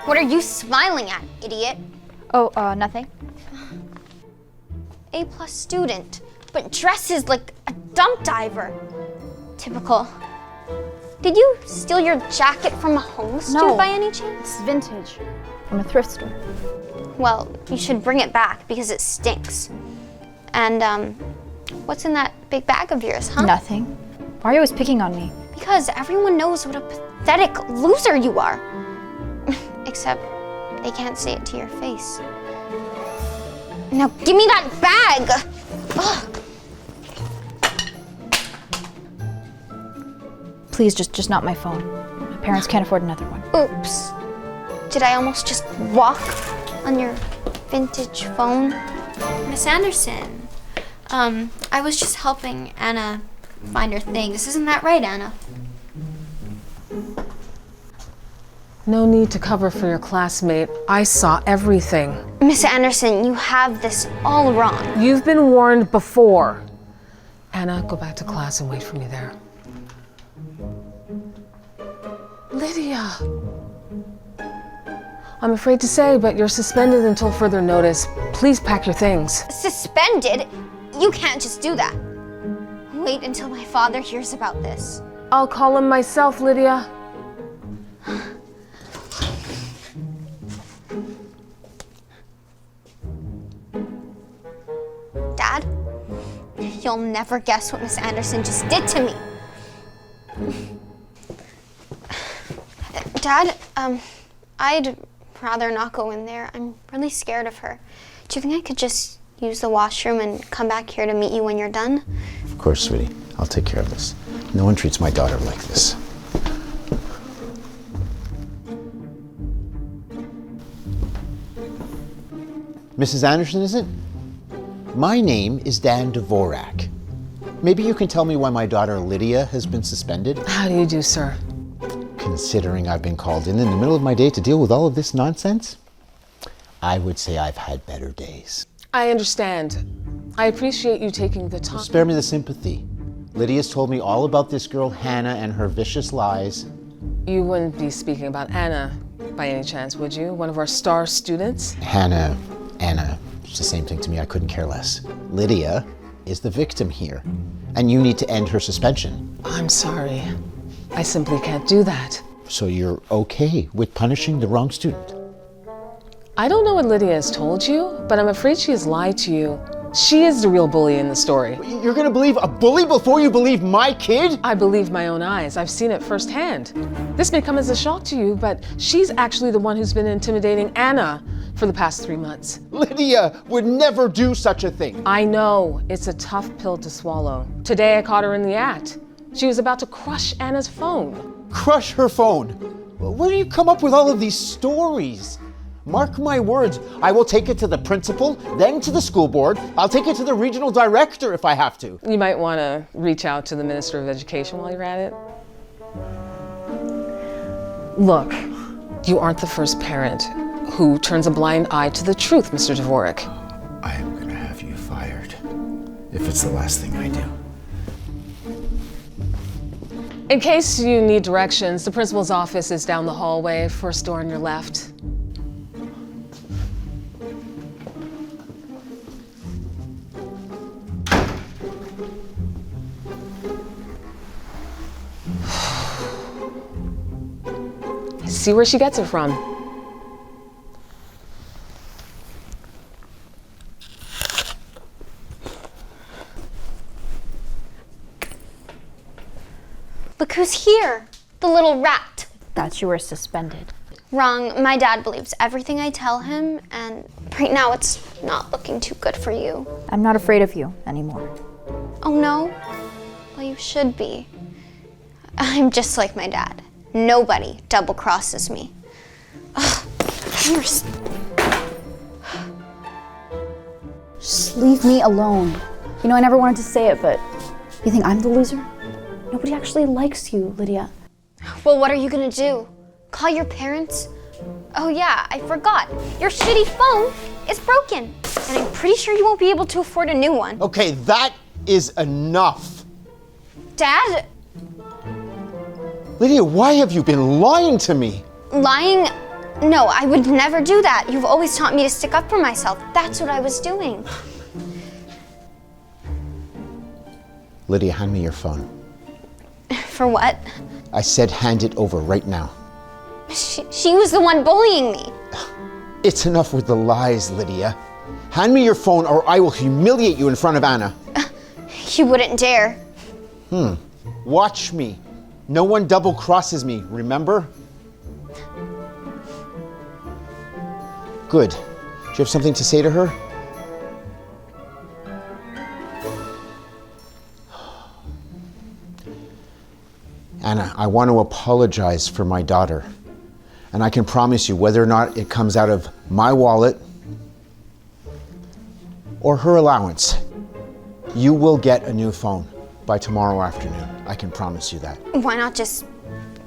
What are you smiling at, idiot? Oh, nothing. A+ student, but dresses like a dump diver. Typical. Did you steal your jacket from a homeless dude by any chance? It's vintage from a thrift store. Well, you should bring it back because it stinks. And, what's in that big bag of yours, huh? Nothing. Why are you always picking on me? Because everyone knows what a pathetic loser you are. Except they can't say it to your face. Now give me that bag! Ugh. Please, just not my phone. My parents can't afford another one. Oops. Did I almost just walk on your vintage phone? Miss Anderson, I was just helping Anna find her things. Isn't that right, Anna? No need to cover for your classmate. I saw everything. Miss Anderson, you have this all wrong. You've been warned before. Anna, go back to class and wait for me there. Lydia. I'm afraid to say, but you're suspended until further notice. Please pack your things. Suspended? You can't just do that. Wait until my father hears about this. I'll call him myself, Lydia. Dad, you'll never guess what Miss Anderson just did to me. Dad, I'd rather not go in there. I'm really scared of her. Do you think I could just use the washroom and come back here to meet you when you're done? Of course, sweetie. I'll take care of this. No one treats my daughter like this. Mrs. Anderson, is it? My name is Dan Dvorak. Maybe you can tell me why my daughter Lydia has been suspended? How do you do, sir? Considering I've been called in the middle of my day to deal with all of this nonsense, I would say I've had better days. I understand. I appreciate you taking the time. Spare me the sympathy. Lydia's told me all about this girl Hannah and her vicious lies. You wouldn't be speaking about Anna by any chance, would you? One of our star students? Hannah, Anna, it's the same thing to me. I couldn't care less. Lydia is the victim here, and you need to end her suspension. I'm sorry. I simply can't do that. So you're okay with punishing the wrong student? I don't know what Lydia has told you, but I'm afraid she has lied to you. She is the real bully in the story. You're gonna believe a bully before you believe my kid? I believe my own eyes. I've seen it firsthand. This may come as a shock to you, but she's actually the one who's been intimidating Anna for the past 3 months. Lydia would never do such a thing. I know, it's a tough pill to swallow. Today I caught her in the act. She was about to crush Anna's phone. Crush her phone? Where do you come up with all of these stories? Mark my words, I will take it to the principal, then to the school board. I'll take it to the regional director if I have to. You might want to reach out to the Minister of Education while you're at it. Look, you aren't the first parent who turns a blind eye to the truth, Mr. Dvorak. I am going to have you fired if it's the last thing I do. In case you need directions, the principal's office is down the hallway, first door on your left. See where she gets it from. Look who's here, the little rat. Thought you were suspended. Wrong, my dad believes everything I tell him, and right now it's not looking too good for you. I'm not afraid of you anymore. Oh no? Well, you should be. I'm just like my dad. Nobody double crosses me. Ugh, Just leave me alone. You know, I never wanted to say it, but you think I'm the loser? Nobody actually likes you, Lydia. Well, what are you gonna do? Call your parents? Oh yeah, I forgot. Your shitty phone is broken, and I'm pretty sure you won't be able to afford a new one. Okay, that is enough. Dad? Lydia, why have you been lying to me? Lying? No, I would never do that. You've always taught me to stick up for myself. That's what I was doing. Lydia, hand me your phone. For what? I said hand it over right now. She was the one bullying me. It's enough with the lies, Lydia. Hand me your phone or I will humiliate you in front of Anna. You wouldn't dare. Watch me. No one double crosses me, remember? Good. Do you have something to say to her? Anna, I want to apologize for my daughter. And I can promise you, whether or not it comes out of my wallet or her allowance, you will get a new phone by tomorrow afternoon. I can promise you that. Why not just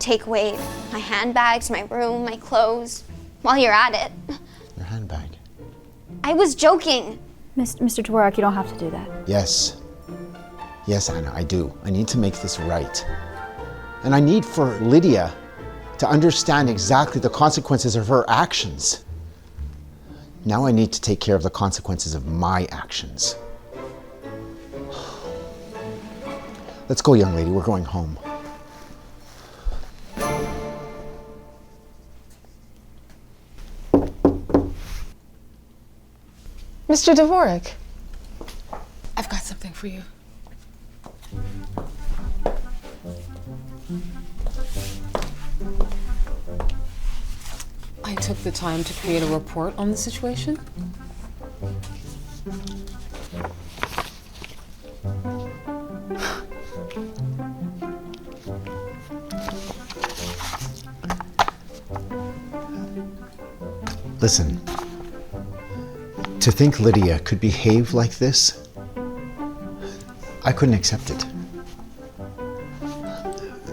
take away my handbags, my room, my clothes, while you're at it? Your handbag. I was joking. Mr. Dvorak, you don't have to do that. Yes. Yes, Anna, I do. I need to make this right. And I need for Lydia to understand exactly the consequences of her actions. Now I need to take care of the consequences of my actions. Let's go, young lady. We're going home. Mr. Dvorak, I've got something for you. I took the time to create a report on the situation. Listen, to think Lydia could behave like this, I couldn't accept it.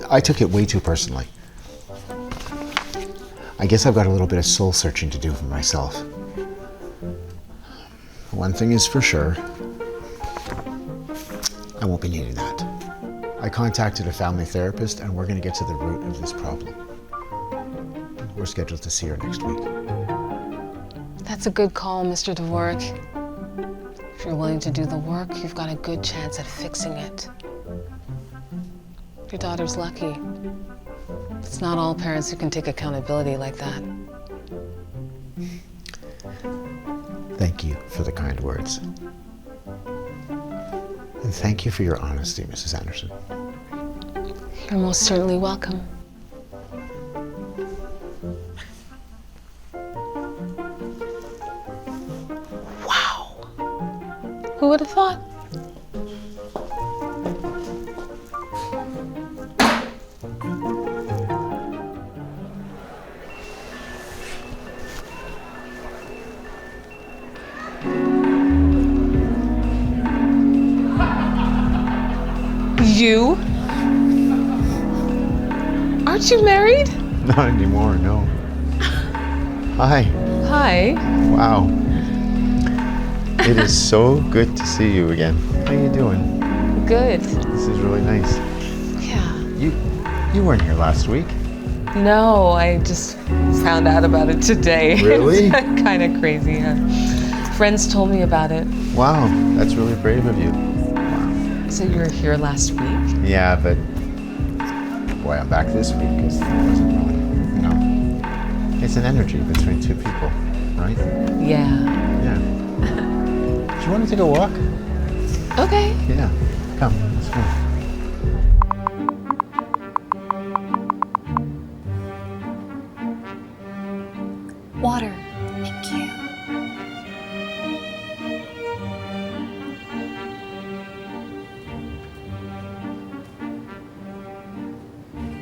I took it way too personally. I guess I've got a little bit of soul searching to do for myself. One thing is for sure, I won't be needing that. I contacted a family therapist and we're going to get to the root of this problem. We're scheduled to see her next week. That's a good call, Mr. Dvorak. If you're willing to do the work, you've got a good chance at fixing it. Your daughter's lucky. It's not all parents who can take accountability like that. Thank you for the kind words. And thank you for your honesty, Mrs. Anderson. You're most certainly welcome. Wow. Who would have thought? You? Aren't you married? Not anymore, no. Hi. Hi. Wow. It is so good to see you again. How you doing? Good. This is really nice. Yeah. You weren't here last week. No, I just found out about it today. Really? It's kind of crazy. Yeah. Friends told me about it. Wow, that's really brave of you. So you were here last week? Yeah, but boy, I'm back this week because it wasn't really, it's an energy between two people, right? Yeah. Yeah. Do you want to take a walk? Okay. Yeah. Come, let's go. Water. Thank you.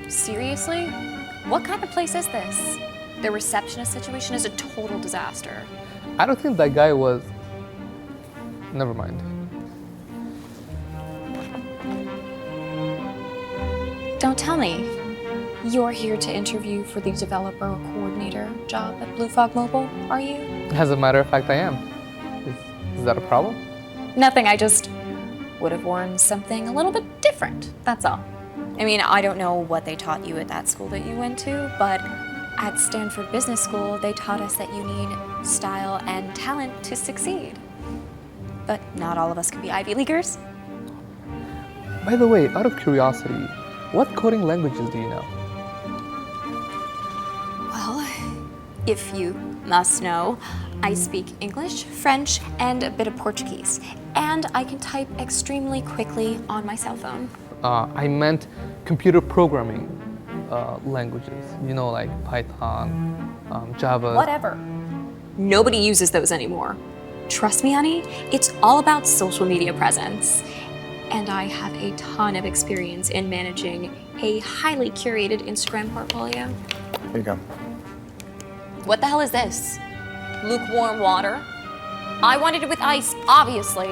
Seriously? What kind of place is this? The receptionist situation is a total disaster. I don't think that guy was... Never mind. Don't tell me. You're here to interview for the developer or coordinator job at Blue Fog Mobile, are you? As a matter of fact, I am. Is that a problem? Nothing, I just would have worn something a little bit different, that's all. I mean, I don't know what they taught you at that school that you went to, but At Stanford Business School, they taught us that you need style and talent to succeed. But not all of us can be Ivy Leaguers. By the way, out of curiosity, what coding languages do you know? Well, if you must know, I speak English, French, and a bit of Portuguese. And I can type extremely quickly on my cell phone. I meant computer programming languages. You know, like Python, Java. Whatever. Nobody uses those anymore. Trust me, honey, it's all about social media presence. And I have a ton of experience in managing a highly curated Instagram portfolio. Here you go. What the hell is this? Lukewarm water? I wanted it with ice, obviously.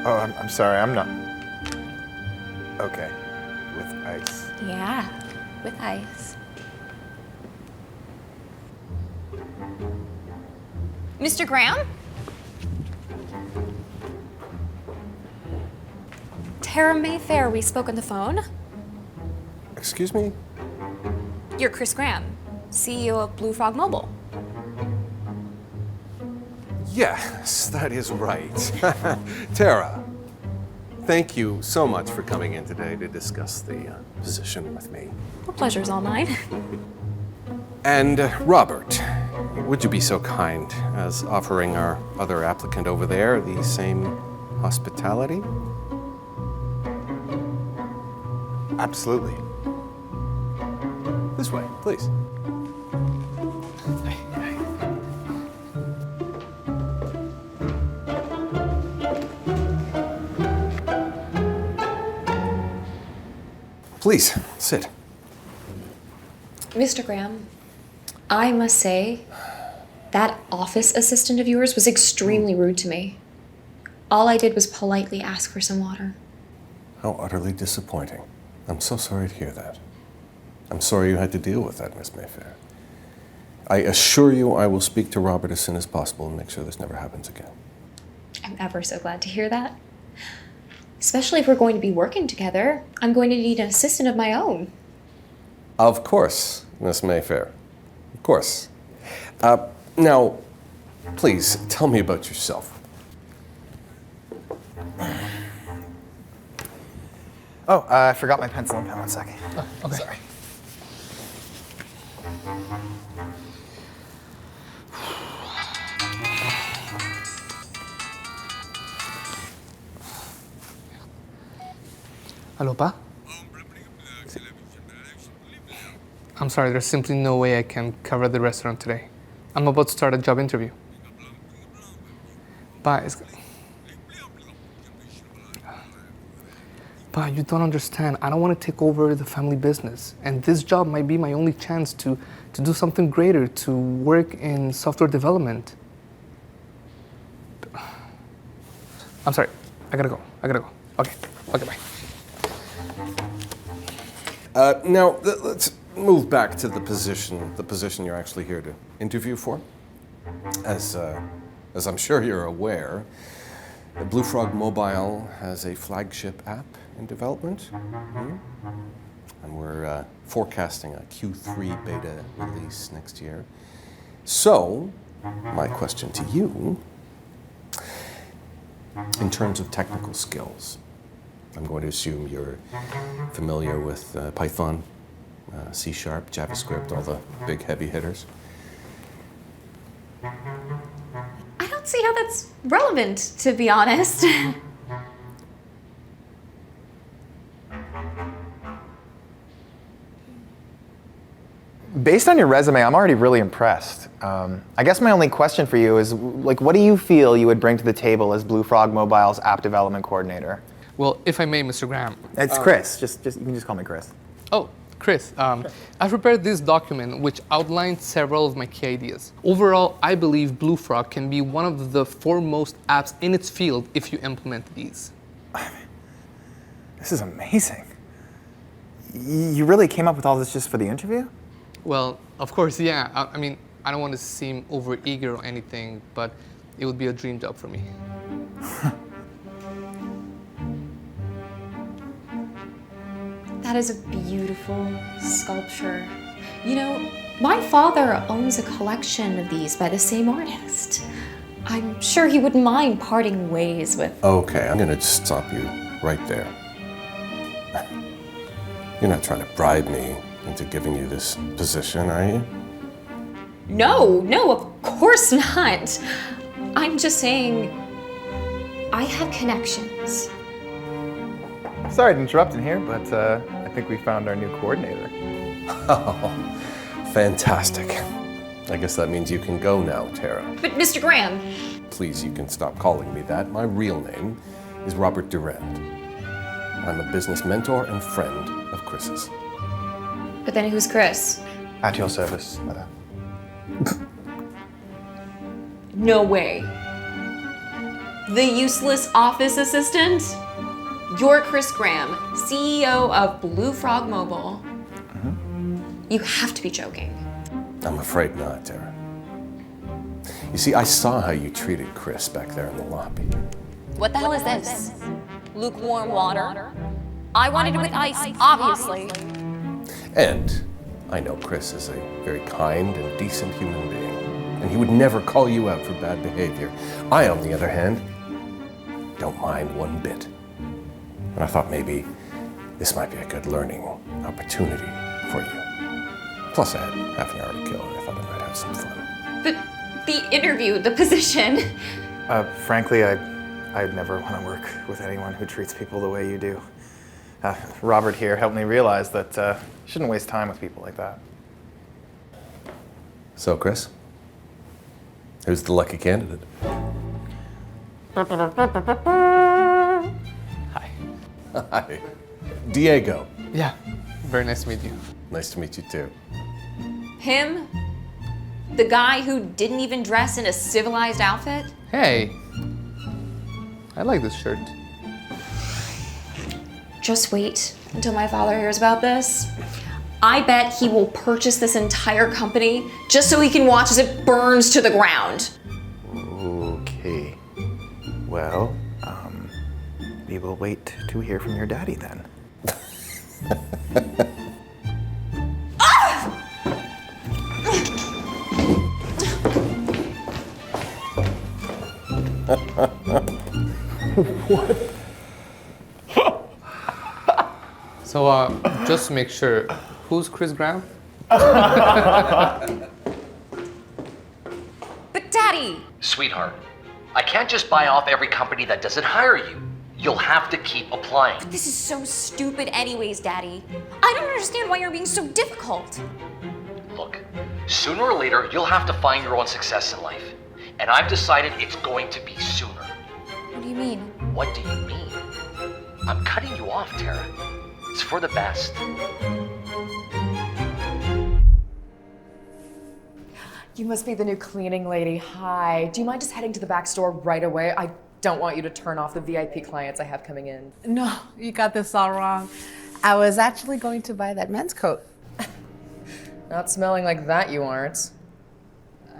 Oh, I'm sorry, I'm not. Okay, with ice. Yeah, with ice. Mr. Graham? Tara Mayfair, we spoke on the phone. Excuse me? You're Chris Graham, CEO of Blue Frog Mobile. Yes, that is right. Tara, thank you so much for coming in today to discuss the position with me. The pleasure's all mine. And Robert, would you be so kind as offering our other applicant over there the same hospitality? Absolutely. This way, please. Please, sit. Mr. Graham, I must say, that office assistant of yours was extremely rude to me. All I did was politely ask for some water. How utterly disappointing. I'm so sorry to hear that. I'm sorry you had to deal with that, Miss Mayfair. I assure you I will speak to Robert as soon as possible and make sure this never happens again. I'm ever so glad to hear that. Especially if we're going to be working together, I'm going to need an assistant of my own. Of course, Miss Mayfair. Of course. Now, please, tell me about yourself. Oh, I forgot my pencil and pen. 1 second. Okay. Sorry. Hello, Pa? I'm sorry, there's simply no way I can cover the restaurant today. I'm about to start a job interview. Pa, Pa, you don't understand. I don't want to take over the family business. And this job might be my only chance to do something greater, to work in software development. I'm sorry. I gotta go. Okay, bye. Now, let's move back to the position you're actually here to interview for. As I'm sure you're aware, Blue Frog Mobile has a flagship app in development here. And we're forecasting a Q3 beta release next year. So, my question to you, in terms of technical skills, I'm going to assume you're familiar with Python, C#, JavaScript, all the big heavy hitters. I don't see how that's relevant, to be honest. Based on your resume, I'm already really impressed. I guess my only question for you is, like, what do you feel you would bring to the table as Blue Frog Mobile's app development coordinator? Well, if I may, Mr. Graham. It's Chris. Just you can just call me Chris. Oh, Chris, I've prepared this document which outlines several of my key ideas. Overall, I believe Blue Frog can be one of the foremost apps in its field if you implement these. This is amazing. You really came up with all this just for the interview? Well, of course, yeah. I mean, I don't want to seem overeager or anything, but it would be a dream job for me. That is a beautiful sculpture. You know, my father owns a collection of these by the same artist. I'm sure he wouldn't mind parting ways with... Okay, I'm gonna stop you right there. You're not trying to bribe me into giving you this position, are you? No, of course not. I'm just saying, I have connections. Sorry to interrupt in here, but I think we found our new coordinator. Oh, fantastic. I guess that means you can go now, Tara. But Mr. Graham... Please, you can stop calling me that. My real name is Robert Durand. I'm a business mentor and friend of Chris's. But then who's Chris? At your service, madam. No way. The useless office assistant? You're Chris Graham, CEO of Blue Frog Mobile. You have to be joking. I'm afraid not, Tara. You see, I saw how you treated Chris back there in the lobby. What the hell is this? Lukewarm water? I wanted it with ice, obviously. And I know Chris is a very kind and decent human being, and he would never call you out for bad behavior. I, on the other hand, don't mind one bit. And I thought maybe this might be a good learning opportunity for you. Plus, I had half an hour to kill, and I thought I might have some fun. But the interview, the position... Frankly, I'd never want to work with anyone who treats people the way you do. Robert here helped me realize that you shouldn't waste time with people like that. So, Chris, who's the lucky candidate? Hi. Hi. Diego. Yeah, very nice to meet you. Nice to meet you, too. Him? The guy who didn't even dress in a civilized outfit? Hey, I like this shirt. Just wait until my father hears about this. I bet he will purchase this entire company just so he can watch as it burns to the ground. Okay. Well, we will wait to hear from your daddy then. So, just to make sure, who's Chris Graham? But Daddy! Sweetheart, I can't just buy off every company that doesn't hire you. You'll have to keep applying. This is so stupid anyways, Daddy. I don't understand why you're being so difficult. Look, sooner or later, you'll have to find your own success in life. And I've decided it's going to be sooner. What do you mean? What do you mean? I'm cutting you off, Tara. It's for the best. You must be the new cleaning lady. Hi. Do you mind just heading to the back store right away? I don't want you to turn off the VIP clients I have coming in. No, you got this all wrong. I was actually going to buy that men's coat. Not smelling like that, you aren't.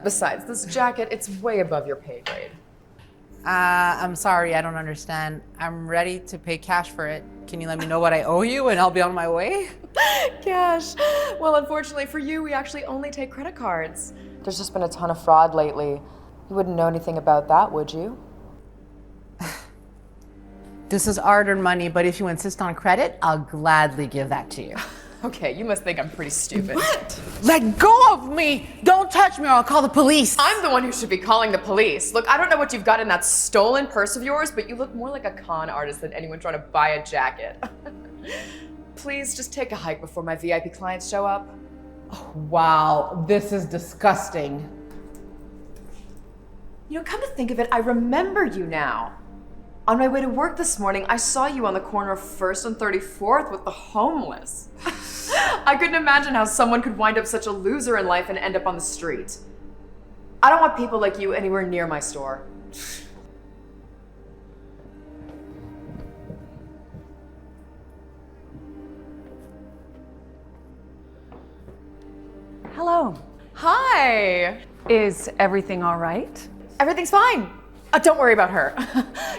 Besides, this jacket, it's way above your pay grade. I'm sorry, I don't understand. I'm ready to pay cash for it. Can you let me know what I owe you and I'll be on my way? Cash. Well, unfortunately for you, we actually only take credit cards. There's just been a ton of fraud lately. You wouldn't know anything about that, would you? This is hard-earned money, but if you insist on credit, I'll gladly give that to you. Okay, you must think I'm pretty stupid. What? Let go of me! Don't touch me or I'll call the police! I'm the one who should be calling the police. Look, I don't know what you've got in that stolen purse of yours, but you look more like a con artist than anyone trying to buy a jacket. Please just take a hike before my VIP clients show up. Oh, wow, this is disgusting. You know, come to think of it, I remember you now. On my way to work this morning, I saw you on the corner of 1st and 34th with the homeless. I couldn't imagine how someone could wind up such a loser in life and end up on the street. I don't want people like you anywhere near my store. Hello. Hi. Is everything all right? Everything's fine. Don't worry about her.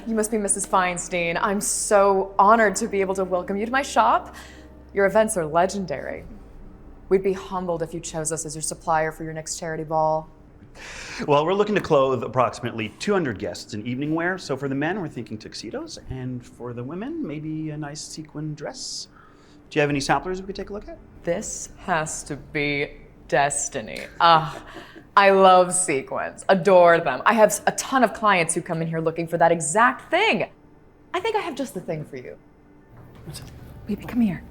You must be Mrs. Feinstein. I'm so honored to be able to welcome you to my shop. Your events are legendary. We'd be humbled if you chose us as your supplier for your next charity ball. Well, we're looking to clothe approximately 200 guests in evening wear. So for the men, we're thinking tuxedos, and for the women, maybe a nice sequin dress. Do you have any samplers we could take a look at? This has to be destiny. I love sequins, adore them. I have a ton of clients who come in here looking for that exact thing. I think I have just the thing for you. What's it? Baby, come here.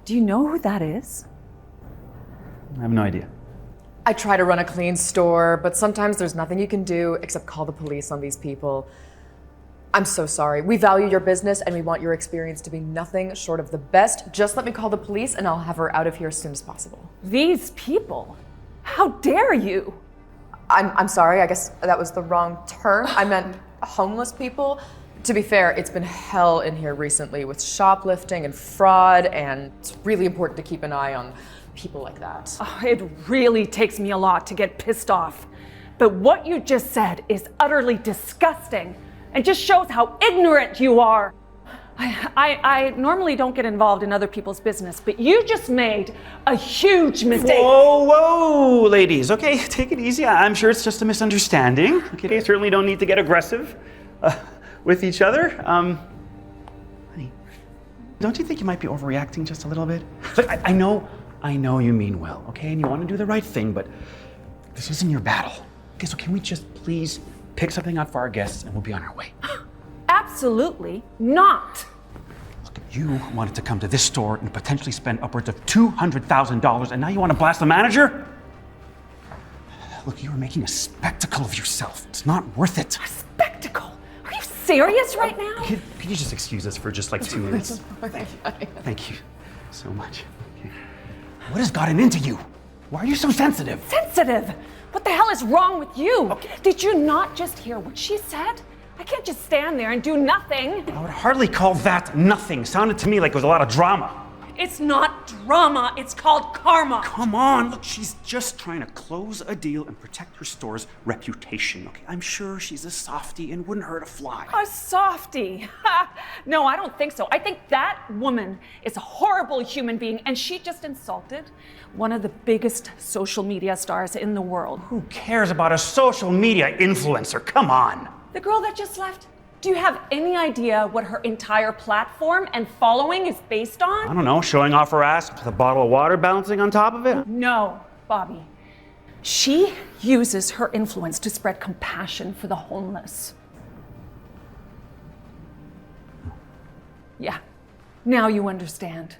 Do you know who that is? I have no idea. I try to run a clean store, but sometimes there's nothing you can do except call the police on these people. I'm so sorry. We value your business and we want your experience to be nothing short of the best. Just let me call the police and I'll have her out of here as soon as possible. These people? How dare you? I'm sorry, I guess that was the wrong term. I meant homeless people. To be fair, it's been hell in here recently with shoplifting and fraud, and it's really important to keep an eye on people like that. Oh, it really takes me a lot to get pissed off. But what you just said is utterly disgusting and just shows how ignorant you are. I normally don't get involved in other people's business, but you just made a huge mistake. Whoa, ladies. Okay, take it easy. I'm sure it's just a misunderstanding. Okay, they certainly don't need to get aggressive with each other. Honey, don't you think you might be overreacting just a little bit? Look, I know you mean well, okay? And you want to do the right thing, but this isn't your battle. Okay, so can we just please pick something out for our guests and we'll be on our way? Absolutely not. Look, you wanted to come to this store and potentially spend upwards of $200,000, and now you want to blast the manager? Look, you are making a spectacle of yourself. It's not worth it. A spectacle? Are you serious right now? Could you just excuse us for just like 2 minutes? Thank you so much. Okay. What has gotten into you? Why are you so sensitive? Sensitive? What the hell is wrong with you? Okay. Did you not just hear what she said? I can't just stand there and do nothing. I would hardly call that nothing. Sounded to me like it was a lot of drama. It's not drama, it's called karma. Come on, look, she's just trying to close a deal and protect her store's reputation, okay? I'm sure she's a softie and wouldn't hurt a fly. A softie? No, I don't think so. I think that woman is a horrible human being, and she just insulted one of the biggest social media stars in the world. Who cares about a social media influencer? Come on. The girl that just left? Do you have any idea what her entire platform and following is based on? I don't know, showing off her ass with a bottle of water bouncing on top of it? No, Bobby. She uses her influence to spread compassion for the homeless. Yeah, now you understand.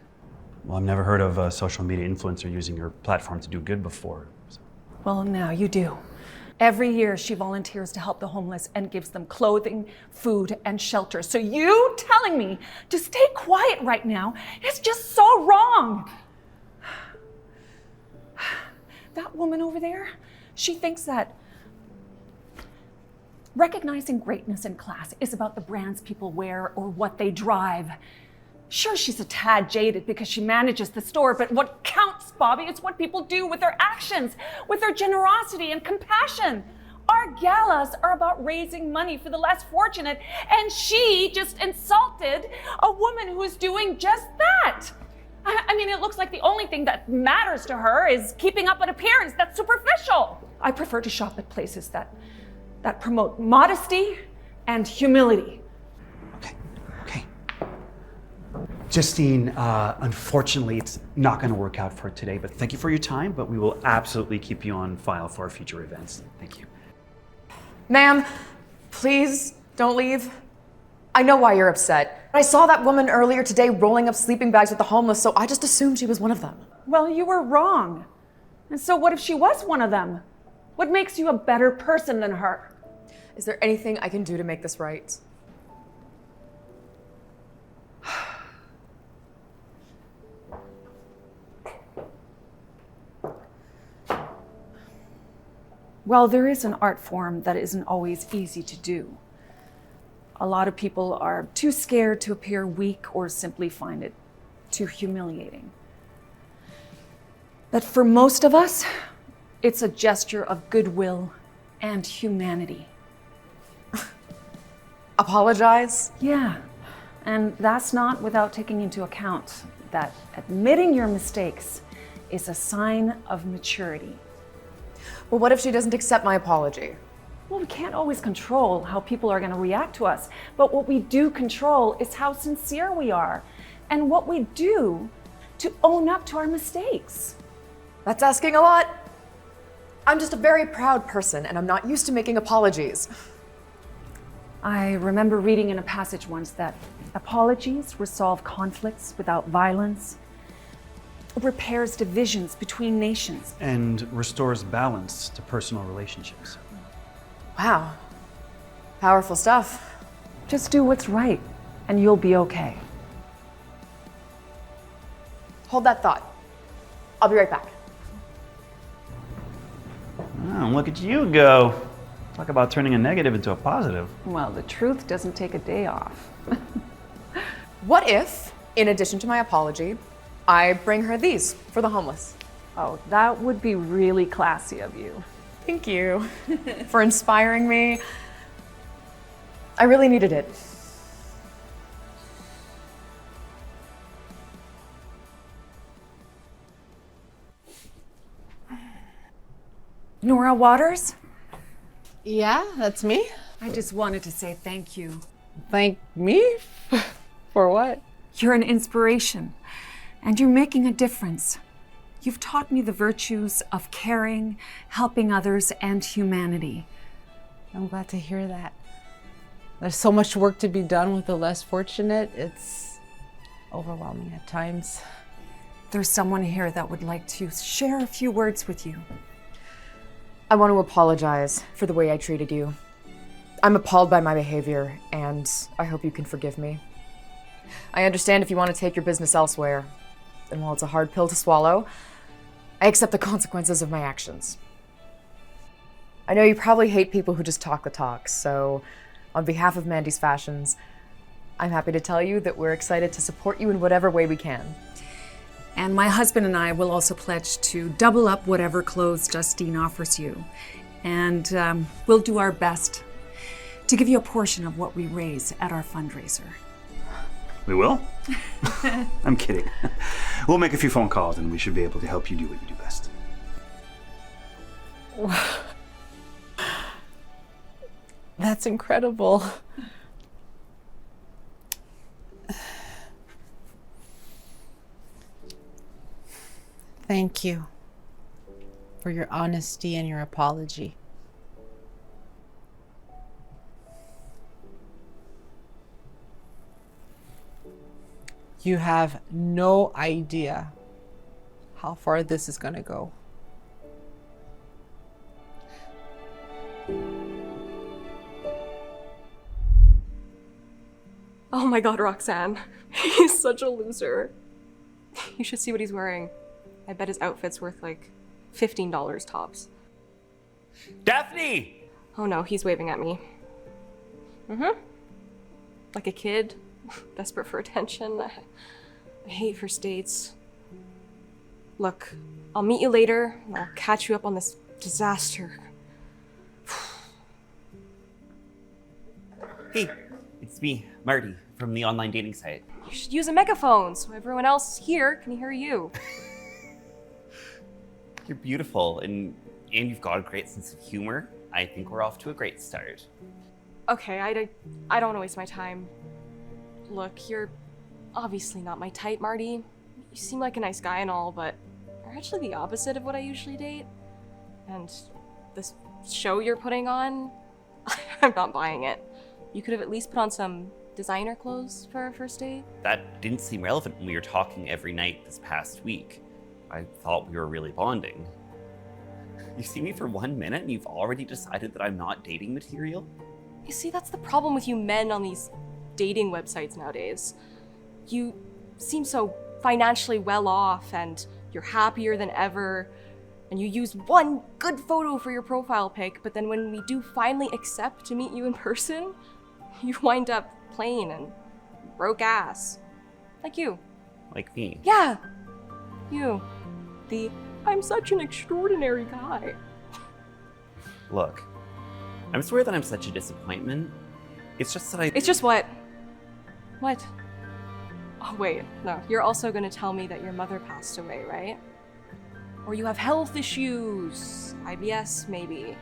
Well, I've never heard of a social media influencer using her platform to do good before. So. Well, now you do. Every year, she volunteers to help the homeless and gives them clothing, food, and shelter. So you telling me to stay quiet right now is just so wrong. That woman over there, she thinks that recognizing greatness in class is about the brands people wear or what they drive. Sure, she's a tad jaded because she manages the store, but what counts, Bobby, is what people do with their actions, with their generosity and compassion. Our galas are about raising money for the less fortunate, and she just insulted a woman who is doing just that. I mean, it looks like the only thing that matters to her is keeping up an appearance that's superficial. I prefer to shop at places that promote modesty and humility. Okay. Justine, unfortunately, it's not going to work out for today, but thank you for your time, but we will absolutely keep you on file for our future events. Thank you. Ma'am, please don't leave. I know why you're upset. I saw that woman earlier today rolling up sleeping bags with the homeless, so I just assumed she was one of them. Well, you were wrong. And so what if she was one of them? What makes you a better person than her? Is there anything I can do to make this right? Well, there is an art form that isn't always easy to do. A lot of people are too scared to appear weak or simply find it too humiliating. But for most of us, it's a gesture of goodwill and humanity. Apologize? Yeah, and that's not without taking into account that admitting your mistakes is a sign of maturity. Well, what if she doesn't accept my apology? Well, we can't always control how people are going to react to us, but what we do control is how sincere we are and what we do to own up to our mistakes. That's asking a lot. I'm just a very proud person, and I'm not used to making apologies. I remember reading in a passage once that apologies resolve conflicts without violence, repairs divisions between nations, And restores balance to personal relationships. Wow. Powerful stuff. Just do what's right, and you'll be okay. Hold that thought. I'll be right back. Oh, look at you go. Talk about turning a negative into a positive. Well, the truth doesn't take a day off. What if, in addition to my apology, I bring her these for the homeless? Oh, that would be really classy of you. Thank you for inspiring me. I really needed it. Nora Waters? Yeah, that's me. I just wanted to say thank you. Thank me? For what? You're an inspiration, and you're making a difference. You've taught me the virtues of caring, helping others, and humanity. I'm glad to hear that. There's so much work to be done with the less fortunate. It's overwhelming at times. There's someone here that would like to share a few words with you. I want to apologize for the way I treated you. I'm appalled by my behavior, and I hope you can forgive me. I understand if you want to take your business elsewhere, and while it's a hard pill to swallow, I accept the consequences of my actions. I know you probably hate people who just talk the talk, so on behalf of Mandy's Fashions, I'm happy to tell you that we're excited to support you in whatever way we can. And my husband and I will also pledge to double up whatever clothes Justine offers you. And we'll do our best to give you a portion of what we raise at our fundraiser. We will? I'm kidding. We'll make a few phone calls and we should be able to help you do what you do best. That's incredible. Thank you for your honesty and your apology. You have no idea how far this is gonna go. Oh my god, Roxanne. He's such a loser. You should see what he's wearing. I bet his outfit's worth like $15 tops. Daphne! Oh no, he's waving at me. Mm-hmm. Like a kid, desperate for attention. I hate first dates. Look, I'll meet you later, and I'll catch you up on this disaster. Hey, it's me, Marty, from the online dating site. You should use a megaphone so everyone else here can hear you. You're beautiful, and you've got a great sense of humor. I think we're off to a great start. Okay, I don't want to waste my time. Look, you're obviously not my type, Marty. You seem like a nice guy and all, but you're actually the opposite of what I usually date. And this show you're putting on, I'm not buying it. You could have at least put on some designer clothes for our first date. That didn't seem relevant when we were talking every night this past week. I thought we were really bonding. You see me for 1 minute and you've already decided that I'm not dating material? You see, that's the problem with you men on these dating websites nowadays. You seem so financially well off and you're happier than ever, and you use one good photo for your profile pic, but then when we do finally accept to meet you in person, you wind up plain and broke ass. Like you. Like me? Yeah, you. The I'm such an extraordinary guy. Look, I'm sorry that I'm such a disappointment. It's just that It's just what? What? Oh wait, no, you're also gonna tell me that your mother passed away, right? Or you have health issues, IBS maybe.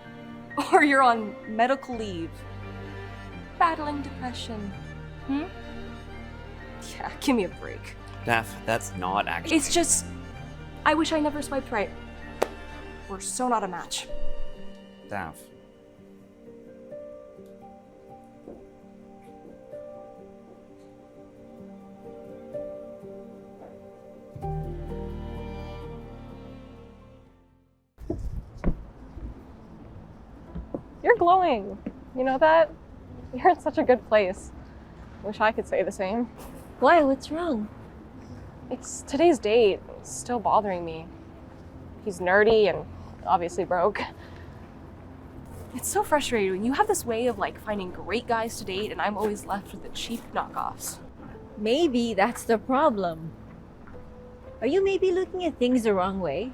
Or you're on medical leave, battling depression. Yeah, give me a break. Daph, that's not actually. It's just, I wish I never swiped right. We're so not a match. Daph. You're glowing. You know that? You're in such a good place. Wish I could say the same. Why? What's wrong? It's today's date. It's still bothering me. He's nerdy and obviously broke. It's so frustrating. You have this way of like finding great guys to date and I'm always left with the cheap knockoffs. Maybe that's the problem. Are you maybe looking at things the wrong way?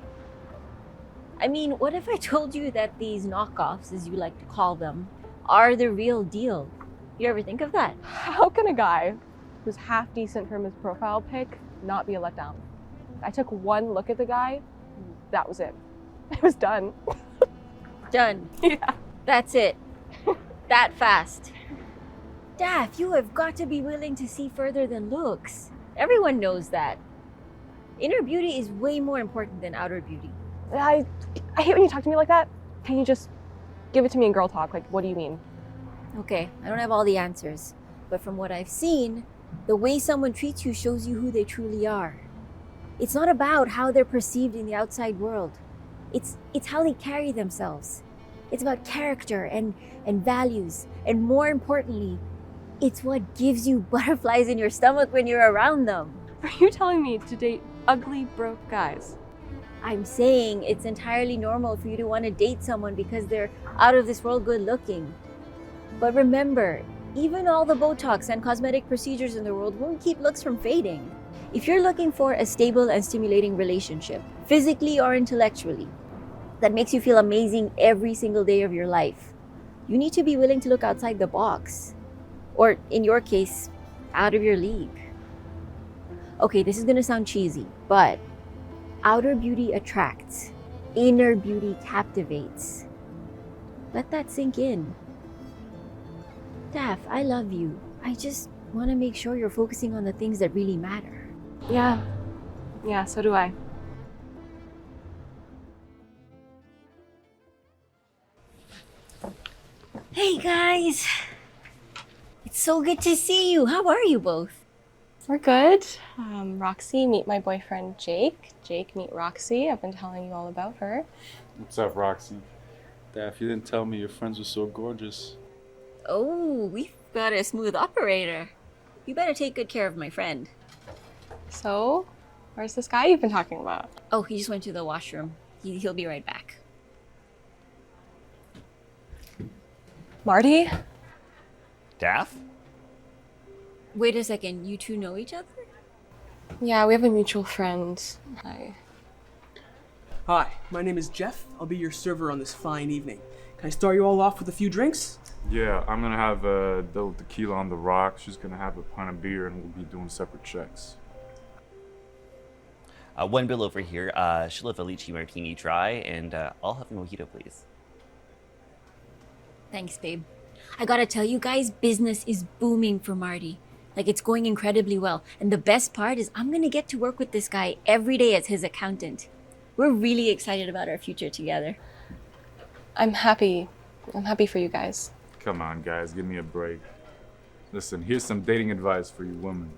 I mean, what if I told you that these knockoffs, as you like to call them, are the real deal? You ever think of that? How can a guy who's half decent from his profile pic not be a letdown? I took one look at the guy, that was it. It was done. Done? Yeah. That's it. That fast. Daph, you have got to be willing to see further than looks. Everyone knows that. Inner beauty is way more important than outer beauty. I hate when you talk to me like that. Can you just give it to me in girl talk? Like, what do you mean? Okay, I don't have all the answers, but from what I've seen, the way someone treats you shows you who they truly are. It's not about how they're perceived in the outside world. It's how they carry themselves. It's about character and values, and more importantly, it's what gives you butterflies in your stomach when you're around them. Are you telling me to date ugly, broke guys? I'm saying it's entirely normal for you to want to date someone because they're out of this world good looking. But remember, even all the Botox and cosmetic procedures in the world won't keep looks from fading. If you're looking for a stable and stimulating relationship, physically or intellectually, that makes you feel amazing every single day of your life, you need to be willing to look outside the box. Or in your case, out of your league. Okay, this is gonna sound cheesy, but outer beauty attracts, inner beauty captivates. Let that sink in. Daph, I love you. I just want to make sure you're focusing on the things that really matter. Yeah, so do I. Hey guys! It's so good to see you. How are you both? We're good. Roxy, meet my boyfriend Jake. Jake, meet Roxy. I've been telling you all about her. What's up, Roxy? Daph, you didn't tell me your friends were so gorgeous. Oh, we've got a smooth operator. You better take good care of my friend. So, where's this guy you've been talking about? Oh, he just went to the washroom. He'll be right back. Marty? Daph? Wait a second, you two know each other? Yeah, we have a mutual friend. Hi, my name is Jeff. I'll be your server on this fine evening. Can I start you all off with a few drinks? Yeah, I'm gonna have a double tequila on the rocks. She's gonna have a pint of beer, and we'll be doing separate checks. One bill over here. She'll have a lychee martini dry, and I'll have a mojito, please. Thanks, babe. I gotta tell you guys, business is booming for Marty. Like, it's going incredibly well. And the best part is I'm gonna get to work with this guy every day as his accountant. We're really excited about our future together. I'm happy for you guys. Come on, guys, give me a break. Listen, here's some dating advice for you women.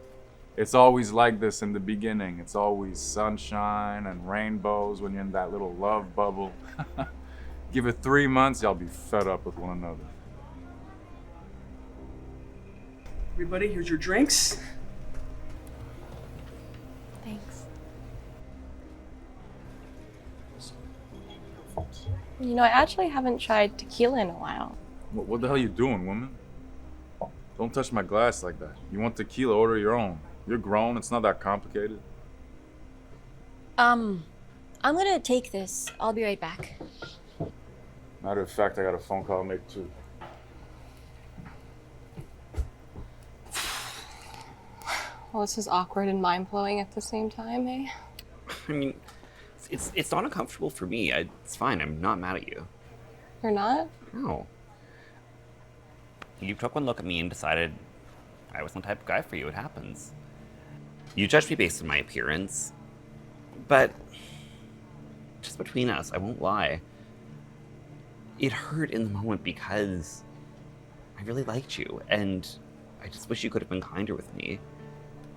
It's always like this in the beginning. It's always sunshine and rainbows when you're in that little love bubble. Give it 3 months, y'all be fed up with one another. Everybody, here's your drinks. Thanks. You know, I actually haven't tried tequila in a while. What the hell you doing, woman? Don't touch my glass like that. You want tequila, order your own. You're grown, it's not that complicated. I'm gonna take this. I'll be right back. Matter of fact, I got a phone call to make too. Well, this is awkward and mind-blowing at the same time, eh? I mean, It's not uncomfortable for me. It's fine. I'm not mad at you. You're not? No. You took one look at me and decided I wasn't the type of guy for you. It happens. You judged me based on my appearance, but just between us, I won't lie. It hurt in the moment because I really liked you, and I just wish you could have been kinder with me.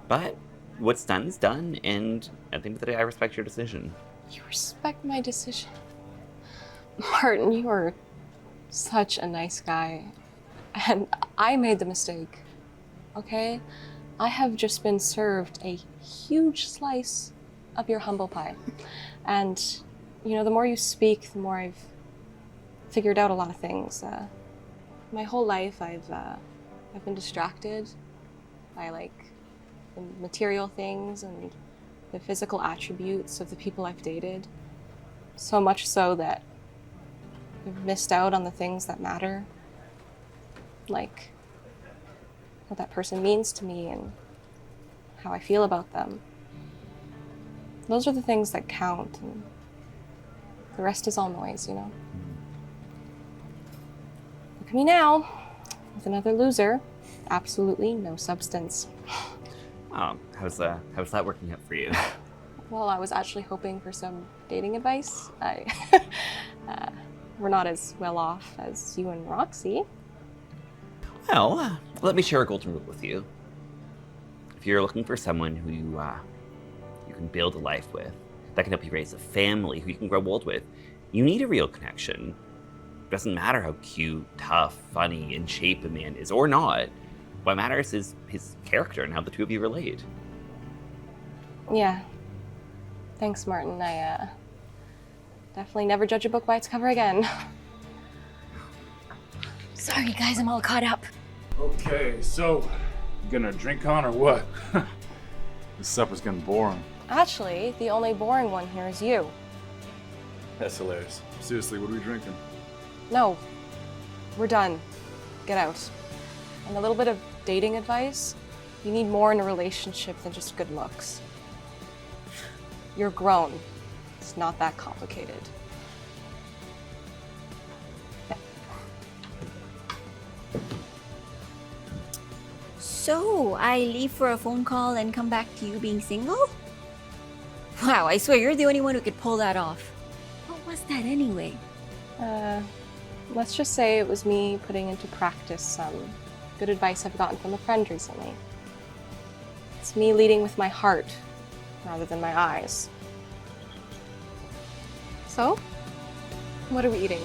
But what's done is done, and at the end of the day, I respect your decision. You respect my decision. Martin, you are such a nice guy. And I made the mistake, okay? I have just been served a huge slice of your humble pie. And, you know, the more you speak, the more I've figured out a lot of things. My whole life, I've been distracted by, like, the material things and the physical attributes of the people I've dated. So much so that I've missed out on the things that matter. Like what that person means to me and how I feel about them. Those are the things that count, and the rest is all noise, you know? Look at me now, with another loser. Absolutely no substance. Oh, how's that working out for you? Well, I was actually hoping for some dating advice. We're not as well off as you and Roxy. Well, let me share a golden rule with you. If you're looking for someone who you can build a life with, that can help you raise a family, who you can grow old with, you need a real connection. It doesn't matter how cute, tough, funny, in shape a man is or not. What matters is his character and how the two of you relate. Yeah. Thanks, Martin. I definitely never judge a book by its cover again. Sorry, guys, I'm all caught up. Okay, so, you gonna drink on or what? This supper's getting boring. Actually, the only boring one here is you. That's hilarious. Seriously, what are we drinking? No, we're done. Get out. And a little bit of dating advice, you need more in a relationship than just good looks. You're grown. It's not that complicated. So, I leave for a phone call and come back to you being single? Wow, I swear you're the only one who could pull that off. What was that anyway? Let's just say it was me putting into practice some good advice I've gotten from a friend recently. It's me leading with my heart rather than my eyes. So, what are we eating?